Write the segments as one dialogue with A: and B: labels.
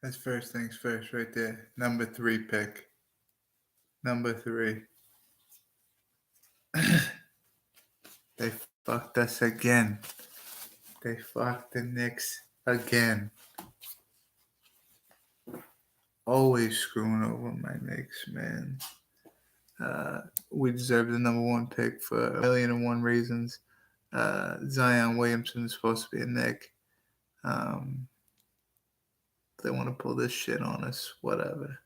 A: That's first things first, right there. Number 3 pick. Number 3. They fucked us again. They fucked the Knicks again. Always screwing over my Knicks, man. We deserve the number 1 pick for a million and one reasons. Zion Williamson is supposed to be a Knick. They want to pull this shit on us. Whatever.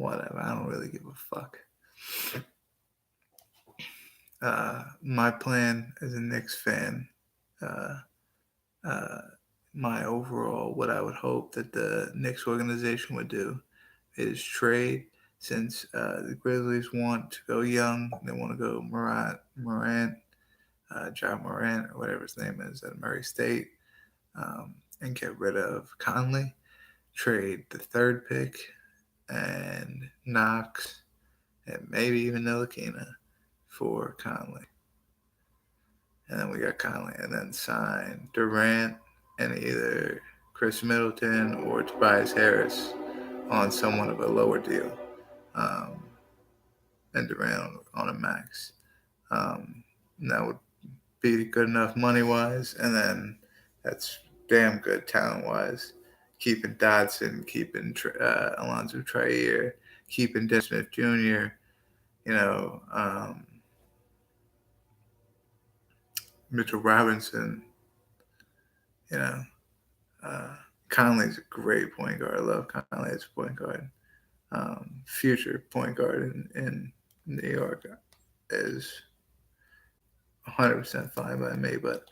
A: I don't really give a fuck. My plan as a Knicks fan, uh, uh, my overall, what I would hope that the Knicks organization would do is trade, since the Grizzlies want to go young. They want to go John Morant, or whatever his name is, at Murray State, and get rid of Conley. Trade the 3rd pick and Knox, and maybe even Ntilikina for Conley. And then we got Conley, and then sign Durant and either Chris Middleton or Tobias Harris on somewhat of a lower deal, um, and Durant on a max. That would be good enough money-wise, and then that's damn good talent-wise. Keeping Dodson, keeping Alonzo Trier, keeping Dennis Smith Jr., you know, Mitchell Robinson, you know. Conley's a great point guard. I love Conley as a point guard. Future point guard in New York is 100% fine by me. But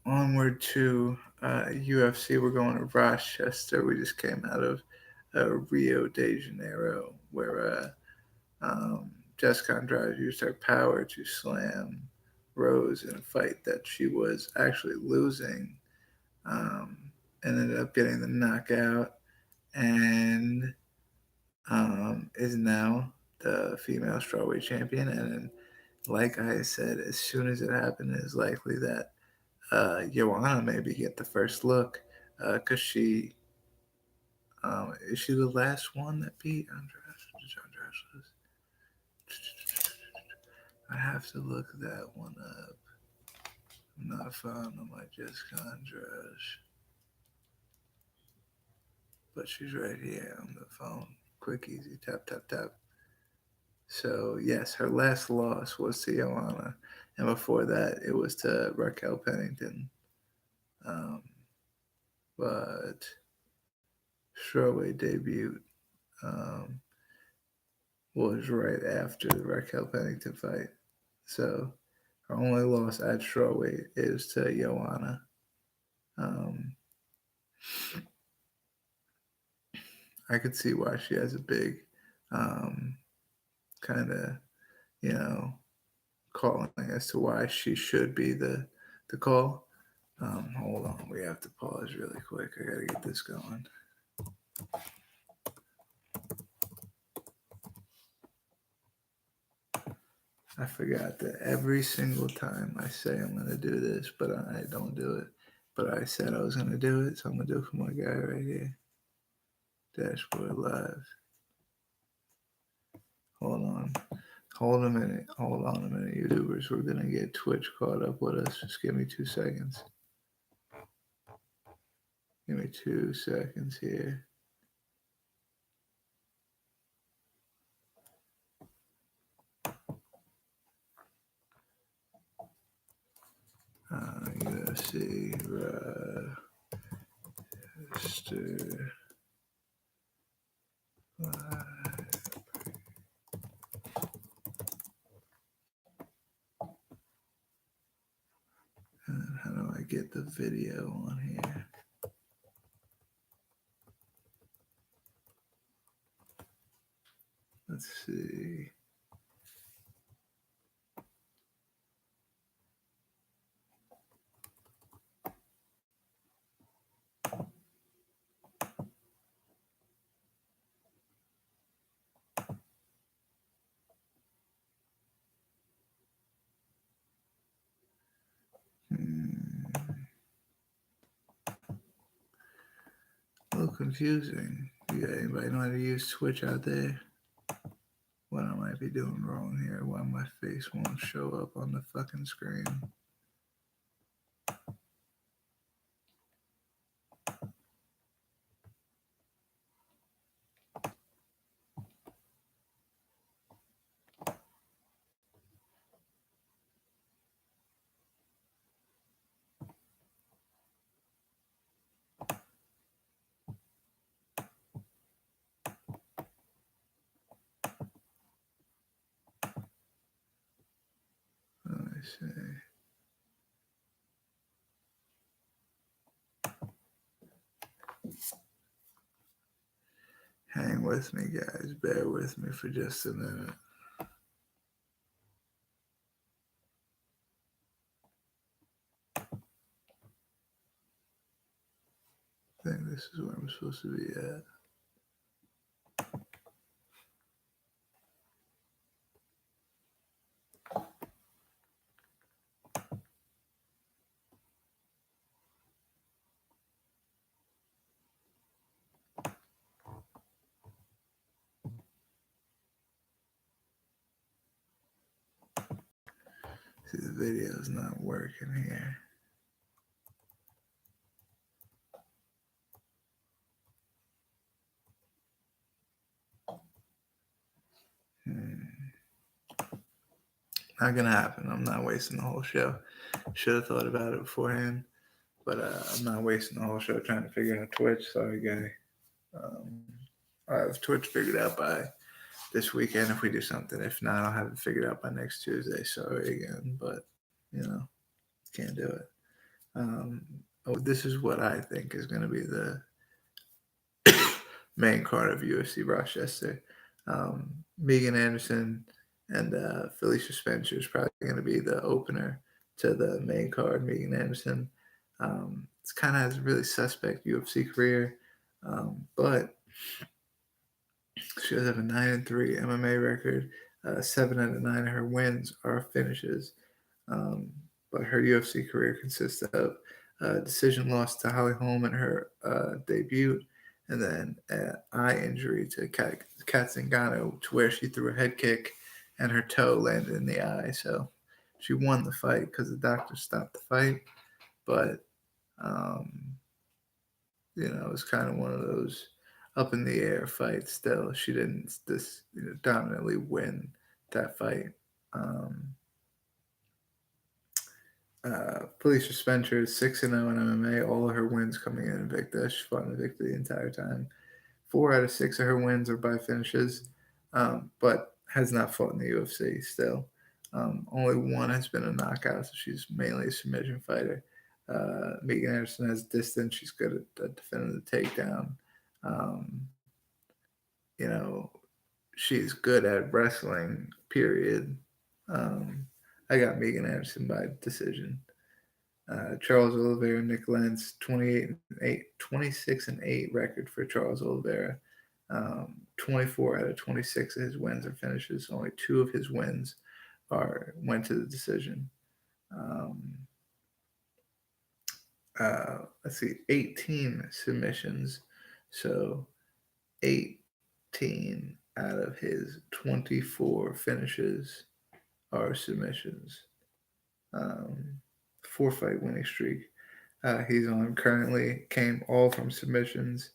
A: onward to UFC. We're going to Rochester. We just came out of Rio de Janeiro, where Jessica Andrade used her power to slam Rose in a fight that she was actually losing, um, and ended up getting the knockout, and is now the female strawweight champion. And like I said, as soon as it happened, it's likely that Joanna maybe get the first look, because is she the last one that beat Andrade? I have to look that one up. I'm not found on my Jessica Andrade, but she's right here on the phone. Quick, easy, tap, tap, tap. So yes, her last loss was to Joanna, and before that, it was to Raquel Pennington. Um, but strawweight debut um, was right after the Raquel Pennington fight. So her only loss at strawweight is to Joanna. Um, I could see why she has a big kind of, you know, calling as to why she should be the call. Hold on, we have to pause really quick. I gotta get this going. I forgot that every single time I say I'm gonna do this, but I don't do it. But I said I was gonna do it, so I'm gonna do it for my guy right here. Dashboard Live. Hold on. Hold a minute. Hold on a minute, YouTubers. We're gonna get Twitch caught up with us. Just give me 2 seconds. Give me 2 seconds here. UFC Rochester Live. And how do I get the video on here? Let's see. confusing. You got anybody know how to use Twitch out there? What I might be doing wrong here? Why my face won't show up on the fucking screen? Let me see. Hang with me, guys. Bear with me for just a minute. I think this is where I'm supposed to be at. See, the video's not working here. Not gonna happen. I'm not wasting the whole show. Should have thought about it beforehand, but I'm not wasting the whole show trying to figure out Twitch. Sorry, guy. I'll have Twitch figured out by this weekend if we do something. If not, I'll have it figured out by next Tuesday. Sorry again, but can't do it. This is what I think is going to be the main card of UFC Rochester. Megan Anderson and Felicia Spencer is probably going to be the opener to the main card. Megan Anderson, it's kind of has a really suspect UFC career, but she does have a 9-3 MMA record. 7 out of 9 of her wins are finishes. But her UFC career consists of a decision loss to Holly Holm in her debut, and then an eye injury to Kat Zingano, to where she threw a head kick and her toe landed in the eye. So she won the fight because the doctor stopped the fight. But, it was kind of one of those up in the air fights still. She didn't dominantly win that fight. Felicia Spencer is 6-0 in MMA. All of her wins coming in Invicta. She fought Invicta the entire time. 4 out of 6 of her wins are by finishes, but has not fought in the UFC still. Only one has been a knockout, so she's mainly a submission fighter. Megan Anderson has distance. She's good at defending the takedown. She's good at wrestling, period. I got Megan Anderson by decision. Charles Oliveira, Nick Lentz, 26-8 record for Charles Oliveira. 24 out of 26 of his wins are finishes. Only 2 of his wins went to the decision. Let's see, 18 submissions. So 18 out of his 24 finishes are submissions. 4-fight winning streak he's on currently came all from submissions.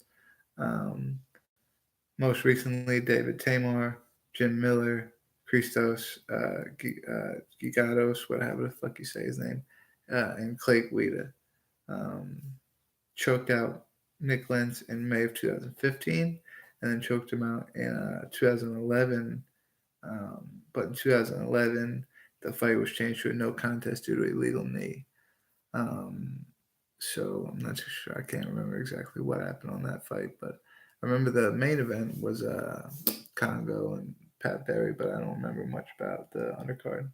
A: Most recently, David Tamar, Jim Miller, Christos Gigados, whatever the fuck you say his name, and Clay Guida. Choked out Nick Lentz in May of 2015, and then choked him out in 2011. But in 2011, the fight was changed to a no contest due to a illegal knee. So I'm not too sure. I can't remember exactly what happened on that fight, but I remember the main event was Congo and Pat Berry, but I don't remember much about the undercard.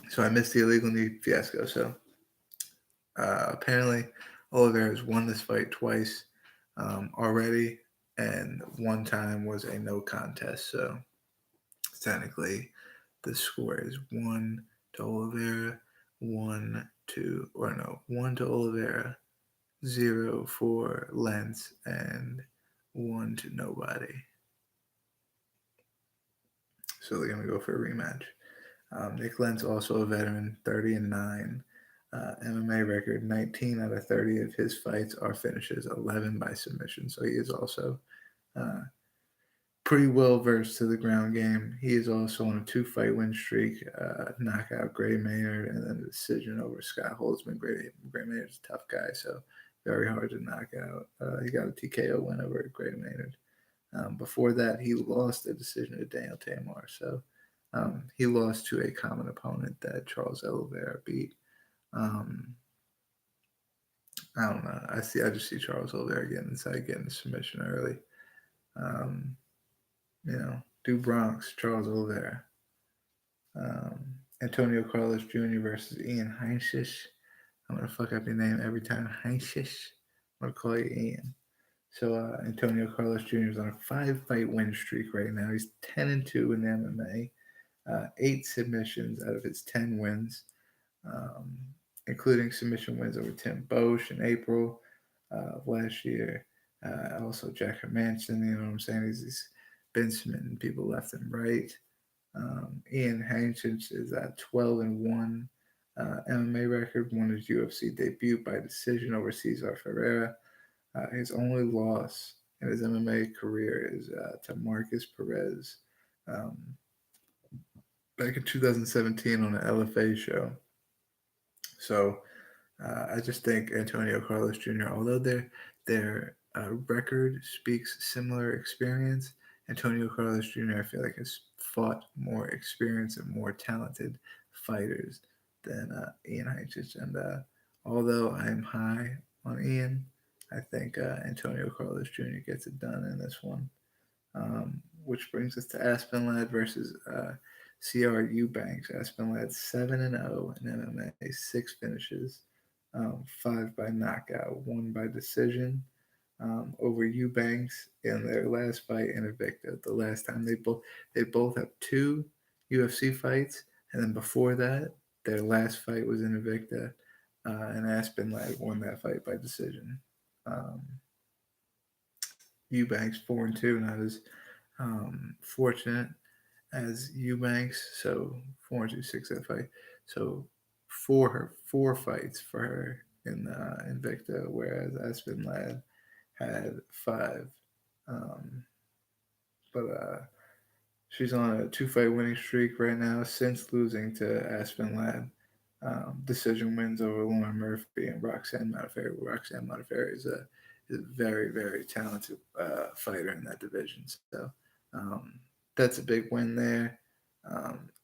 A: So I missed the illegal knee fiasco. So apparently Oliveira has won this fight twice already, and one time was a no contest. So technically the score is 1 to Oliveira, 1 to Oliveira, 0 for Lentz, and 1 to nobody. So they're going to go for a rematch. Nick Lentz, also a veteran, 30-9. MMA record, 19 out of 30 of his fights are finishes, 11 by submission. So he is also uh, pretty well versed to the ground game. He is also on a 2-fight win streak, knockout Gray Maynard, and then a decision over Scott Holtzman. Gray Maynard's a tough guy, so very hard to knock out. He got a TKO win over Gray Maynard. Before that, he lost a decision to Daniel Tamar. So he lost to a common opponent that Charles Oliveira beat. I don't know. I just see Charles Oliveira getting inside, getting the submission early. Um, do Bronx, Charles Oliveira. Antonio Carlos Jr. versus Ian Heinisch. I'm gonna fuck up your name every time. Heinisch. I'm gonna call you Ian. So Antonio Carlos Jr. is on a 5-fight win streak right now. He's 10-2 in MMA. 8 submissions out of his 10 wins, um, including submission wins over Tim Bosch in April of last year. Also Jack Hermanson, you know what I'm saying? He's been submitting people left and right. Ian Heinisch is at 12-1 MMA record, won his UFC debut by decision over Cesar Ferreira. His only loss in his MMA career is to Marcus Perez back in 2017 on an LFA show. So I just think Antonio Carlos Jr., although their record speaks similar experience, Antonio Carlos Jr. I feel like has fought more experienced and more talented fighters than Ian Heinisch. And although I'm high on Ian, I think Antonio Carlos Jr. gets it done in this one. Which brings us to Aspen Lad versus Eubanks. Aspen Lad 7-0 in MMA, 6 finishes, 5 by knockout, 1 by decision over Eubanks in their last fight in Invicta. The last time they both have 2 UFC fights, and then before that, their last fight was in Invicta, and Aspen Lad won that fight by decision. Eubanks 4-2, not as fortunate as Eubanks, so 4-2-6 that fight. So 4 fights for her in Invicta, whereas Aspen Lad had 5. But she's on a 2-fight winning streak right now since losing to Aspen Lad. Decision wins over Lauren Murphy and Roxanne Modafferi. Roxanne Modafferi is a very, very talented fighter in that division. So that's a big win there.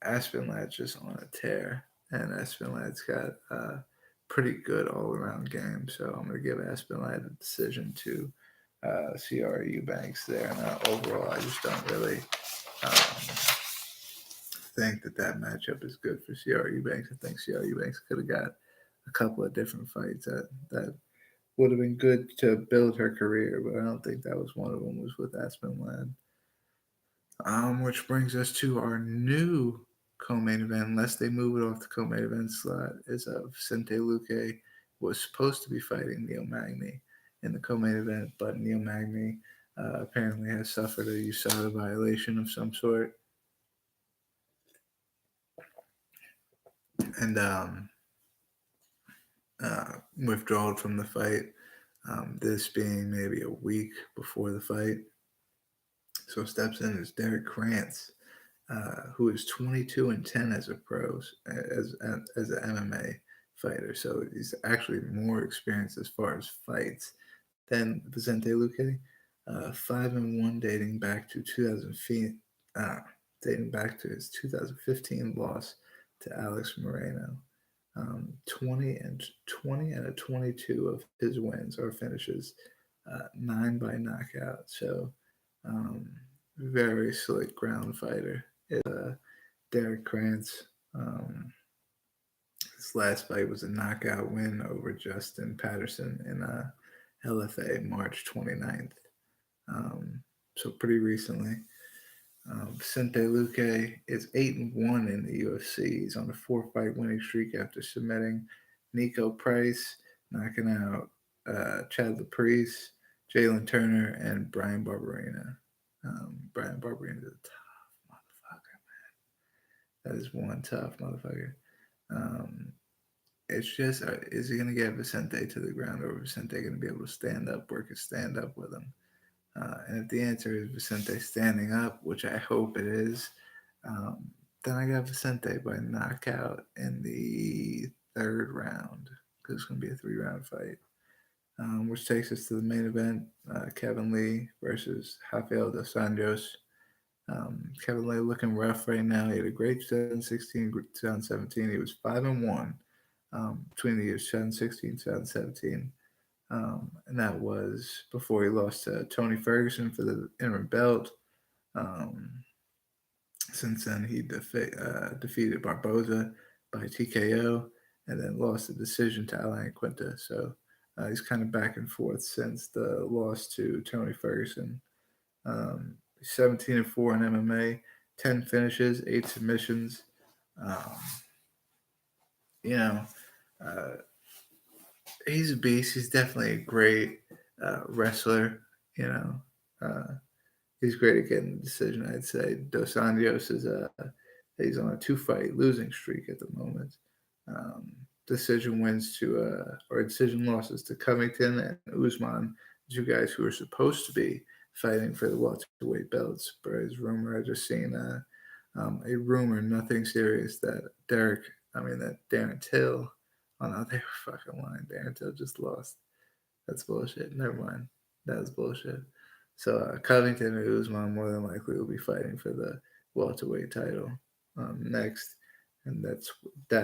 A: Aspen Lad's just on a tear, and Aspen Lad's got a pretty good all-around game. So I'm going to give Aspen Lad a decision to Sijara Eubanks there. And overall, I just don't really think that matchup is good for Sijara Eubanks. I think Sijara Eubanks could have got a couple of different fights that would have been good to build her career, but I don't think that was one of them. Was with Aspen Lad. Which brings us to our new co-main event, unless they move it off the co-main event slot, is of Vicente Luque was supposed to be fighting Neil Magny in the co-main event, but Neil Magny apparently has suffered a USADA violation of some sort. And withdrawal from the fight, this being maybe a week before the fight. So steps in is Derek Krantz, who is 22-10 as a pro, as an MMA fighter. So he's actually more experienced as far as fights than Vicente Luque. 5-1 dating back to dating back to his 2015 loss to Alex Moreno. 20 out of 22 of his wins or finishes, 9 by knockout. So very slick ground fighter. Derek Krantz. His last fight was a knockout win over Justin Patterson in LFA March 29th. So pretty recently. Vicente Luque is 8-1 in the UFC. He's on a 4-fight winning streak after submitting Nico Price, knocking out Chad Laprise, Jalen Turner, and Brian Barberina. Brian Barberina is a tough motherfucker. That is one tough motherfucker. Um, it's just, is he going to get Vicente to the ground, or Vicente going to be able to stand up, work his stand up with him? And if the answer is Vicente standing up, which I hope it is, um, then I got Vicente by knockout in the third round, because it's going to be a 3-round fight. Which takes us to the main event, Kevin Lee versus Rafael dos Anjos. Kevin Lee looking rough right now. He had a great 2016, 2017. He was 5-1 between the years 2016, 2017. And that was before he lost to Tony Ferguson for the interim belt. Um, since then, he defeated Barboza by TKO and then lost the decision to Alain Quinta. So he's kind of back and forth since the loss to Tony Ferguson. 17-4 in MMA, 10 finishes, 8 submissions. Um, you know, uh, he's a beast. He's definitely a great wrestler. You know, he's great at getting the decision. I'd say Dos Anjos is he's on a 2-fight losing streak at the moment. Um, decision wins to or decision losses to Covington and Usman, 2 guys who are supposed to be fighting for the welterweight belts. But as rumor, I just seen a rumor, nothing serious, that that Darren Till. Oh no, they were fucking lying. Darren Till just lost. That's bullshit. Never mind. That was bullshit. So Covington and Usman more than likely will be fighting for the welterweight title next, and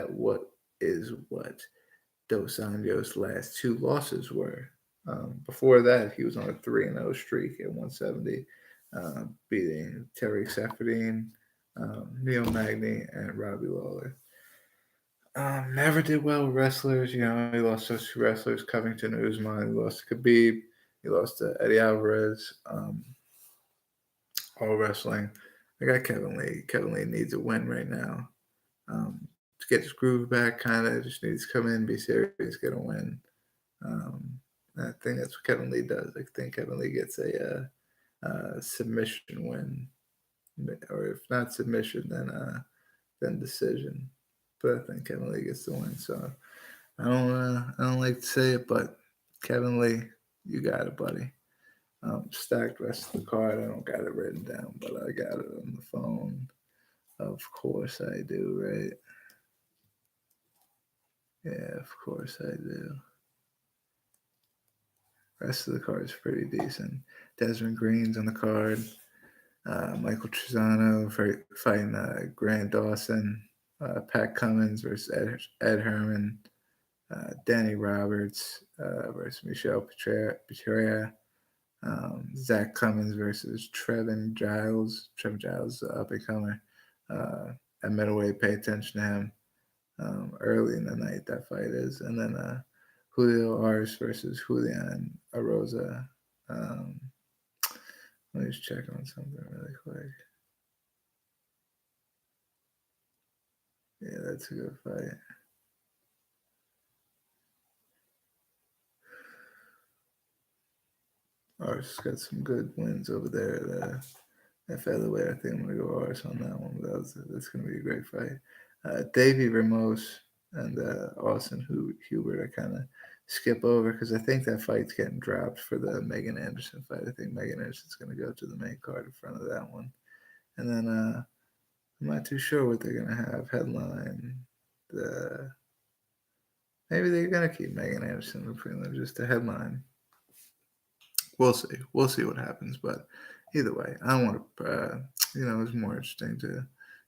A: what Dos Anjos' last 2 losses were. Before that, he was on a 3-0 streak at 170, beating Terry Seferdine, Neil Magny, and Robbie Lawler. Never did well with wrestlers. He lost those 2 wrestlers, Covington and Usman. He lost to Khabib. He lost to Eddie Alvarez. All wrestling. I got Kevin Lee. Kevin Lee needs a win right now. To get his groove back, kind of just needs to come in, be serious, get a win. I think that's what Kevin Lee does. I think Kevin Lee gets a submission win, or if not submission, then decision. But I think Kevin Lee gets the win. So I don't like to say it, but Kevin Lee, you got it, buddy. Stacked rest of the card. I don't got it written down, but I got it on the phone. Of course I do, right? Yeah, of course I do. Rest of the card is pretty decent. Desmond Green's on the card. Michael Trizano fighting Grant Dawson. Pat Cummins versus Ed Herman. Danny Roberts versus Michelle Petrea. Zach Cummins versus Trevin Giles. Trevin Giles, up and comer. At middleweight, pay attention to him. Early in the night, that fight is. And then Julio Ars versus Julian Arosa. Let me just check on something really quick. Yeah, that's a good fight. Ars got some good wins over there at featherweight. I think I'm gonna go Ars on that one. But that's gonna be a great fight. Davey Ramos and Austin Hubert, I kind of skip over because I think that fight's getting dropped for the Megan Anderson fight. I think Megan Anderson's gonna go to the main card in front of that one, and then I'm not too sure what they're gonna have headline. Maybe they're gonna keep Megan Anderson in just a headline. We'll see. We'll see what happens. But either way, I don't want to. It's more interesting to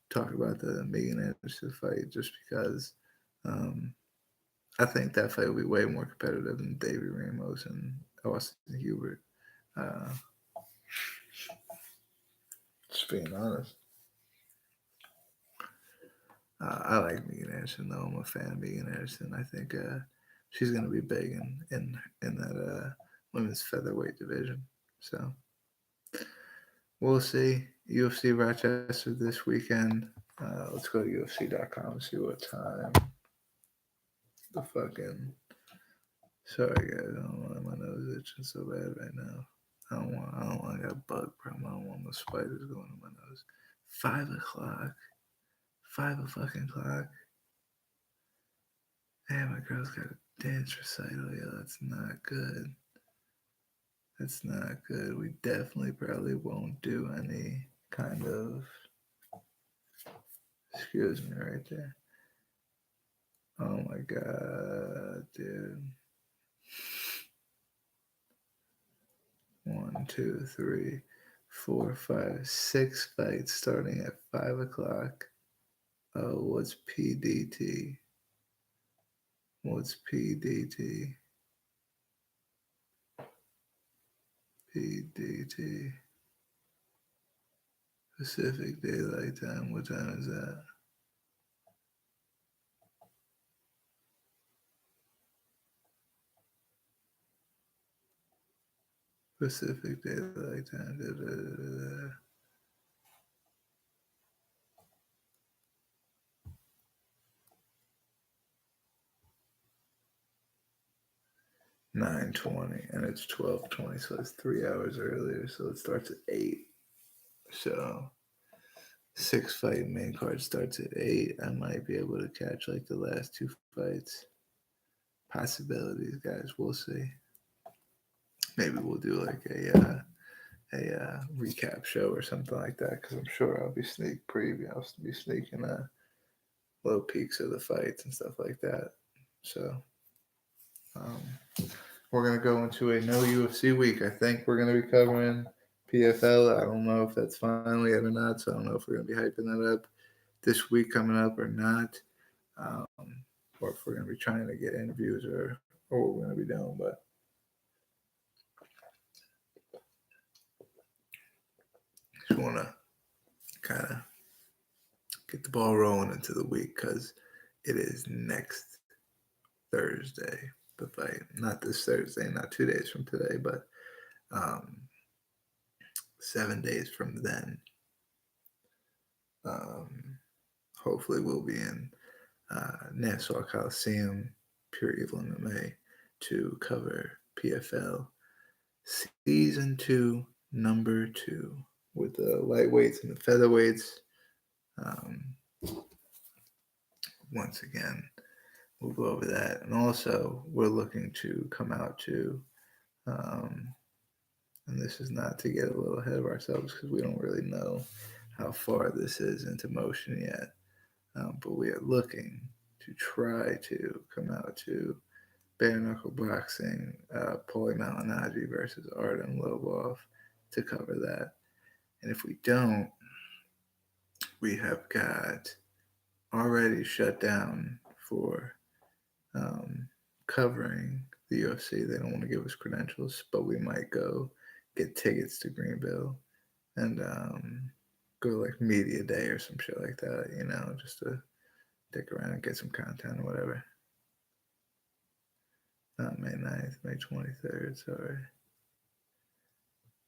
A: talk about the Megan Anderson fight just because I think that fight will be way more competitive than Davey Ramos and Austin Hubert. Just being honest. I like Megan Anderson though. I'm a fan of Megan Anderson. I think she's gonna be big in that women's featherweight division. So we'll see. UFC Rochester this weekend. Let's go to UFC.com and see what time the fucking Sorry guys, I don't know why my nose is itching so bad right now. I don't want to get a bug problem. I don't want no spiders going in my nose. 5 o'clock. 5 o'clock. Damn, my girl's got a dance recital. Yeah, that's not good. That's not good. We definitely probably won't do any kind of. Excuse me right there. Oh my god, dude. 1, 2, 3, 4, 5, 6 fights starting at 5 o'clock. Oh, what's PDT? What's PDT? PDT. Pacific Daylight Time. What time is that? Pacific Daylight Time. 9:20, and it's 12:20, so it's 3 hours earlier. So it starts at 8. So 6 fight main card starts at 8. I might be able to catch like the last 2 fights. Possibilities, guys. We'll see. Maybe we'll do like a recap show or something like that, because I'm sure I'll be I'll be sneaking little peeks of the fights and stuff like that. So um, we're gonna go into a no UFC week. I think we're gonna be covering PFL. I don't know if that's finally it or not, so I don't know if we're gonna be hyping that up this week coming up or not, um, or if we're gonna be trying to get interviews or what we're gonna be doing. But just wanna kind of get the ball rolling into the week because it is next Thursday. The fight, not this Thursday, not 2 days from today, but um, 7 days from then. Um, hopefully, we'll be in Nassau Coliseum, Pure Evil MMA, to cover PFL Season 2, Number 2, with the lightweights and the featherweights. Um, once again, we'll go over that. And also, we're looking to come out to, and this is not to get a little ahead of ourselves because we don't really know how far this is into motion yet. But we are looking to try to come out to bare knuckle boxing, Paulie Malignaggi versus Artem Lobov to cover that. And if we don't, we have got already shut down for covering the UFC. They don't want to give us credentials, but we might go get tickets to Greenville and go like media day or some shit like that, just to dick around and get some content or whatever. Not May 9th, May 23rd, sorry.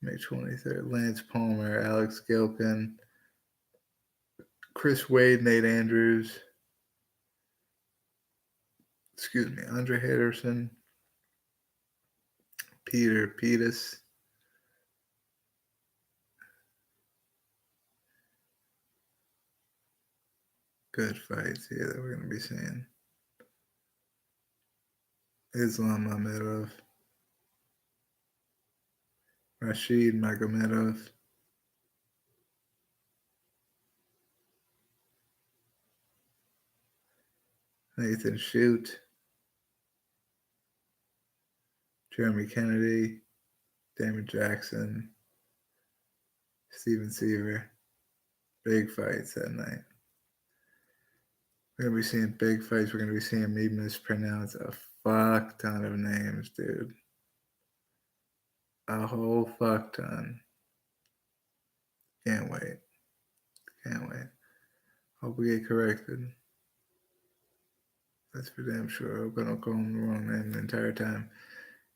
A: May 23rd. Lance Palmer, Alex Gilpin, Chris Wade, Nate Andrews, Andre Henderson, Peter Pettis. Good fights here that we're going to be seeing. Islam Mamedov, Rashid Magomedov, Nathan Shute, Jeremy Kennedy, Damon Jackson, Steven Seaver. Big fights that night. We're going to be seeing big fights. We're going to be seeing me mispronounce a fuck ton of names, dude. A whole fuck ton. Can't wait. Can't wait. Hope we get corrected. That's for damn sure. I hope I don't call him the wrong name the entire time.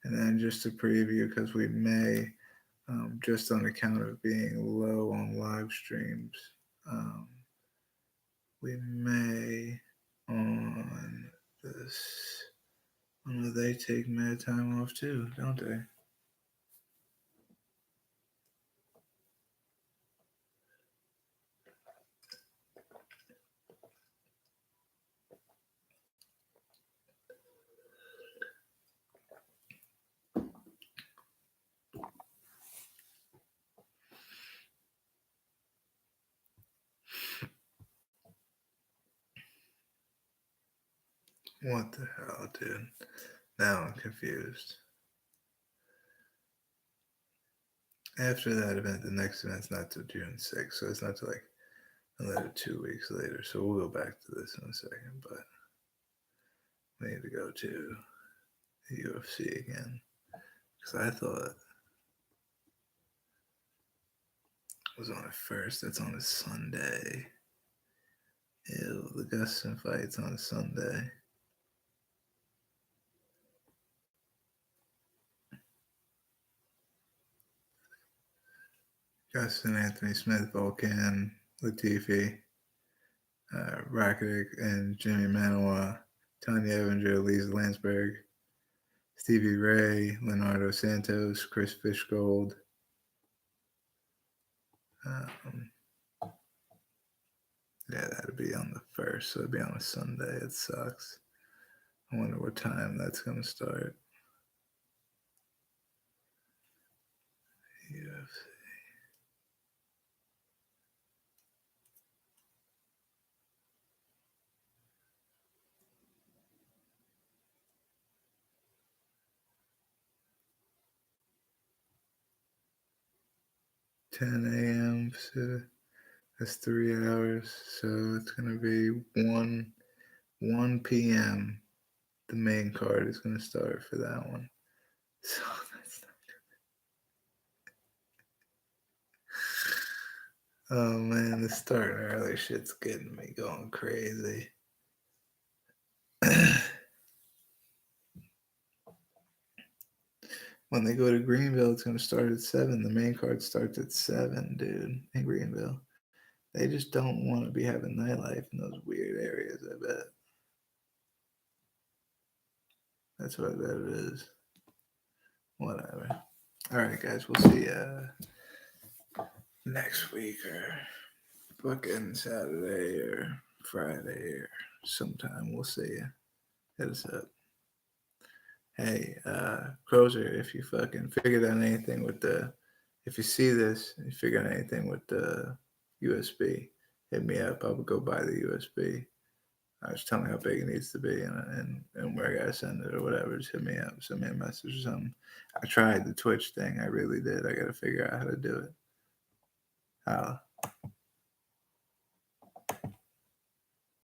A: And then just to preview, because we may, just on account of being low on live streams, we may on Well, they take mad time off too, don't they? What the hell, dude? Now I'm confused. After that event, the next event's not till June 6th, so it's not till like another 2 weeks later. So we'll go back to this in a second, but we need to go to the UFC again. Because I thought it was on the 1st. That's on a Sunday. Ew, the Gustin fight's on a Sunday. Gustin, Anthony Smith, Volkan, Latifi, Rakitic, and Jimmy Manoa, Tanya Evinger, Lisa Landsberg, Stevie Ray, Leonardo Santos, Chris Fishgold. Yeah, that'd be on the 1st, so it'd be on a Sunday. It sucks. I wonder what time that's going to start. UFC. 10 a.m. Pacific. That's 3 hours. So it's going to be 1 p.m. The main card is going to start for that one. So that's not. Oh man, the starting early shit's getting me going crazy. When they go to Greenville, it's going to start at 7. The main card starts at 7, dude, in Greenville. They just don't want to be having nightlife in those weird areas, I bet. That's what I bet it is. Whatever. All right, guys, we'll see you next week or fucking Saturday or Friday or sometime. We'll see you. Hit us up. Hey, Crozer, if you fucking figured out anything with if you see this and you figure out anything with the USB, hit me up. I would go buy the USB. Just tell me how big it needs to be and where I gotta send it or whatever. Just hit me up, send me a message or something. I tried the Twitch thing. I really did. I gotta figure out how to do it.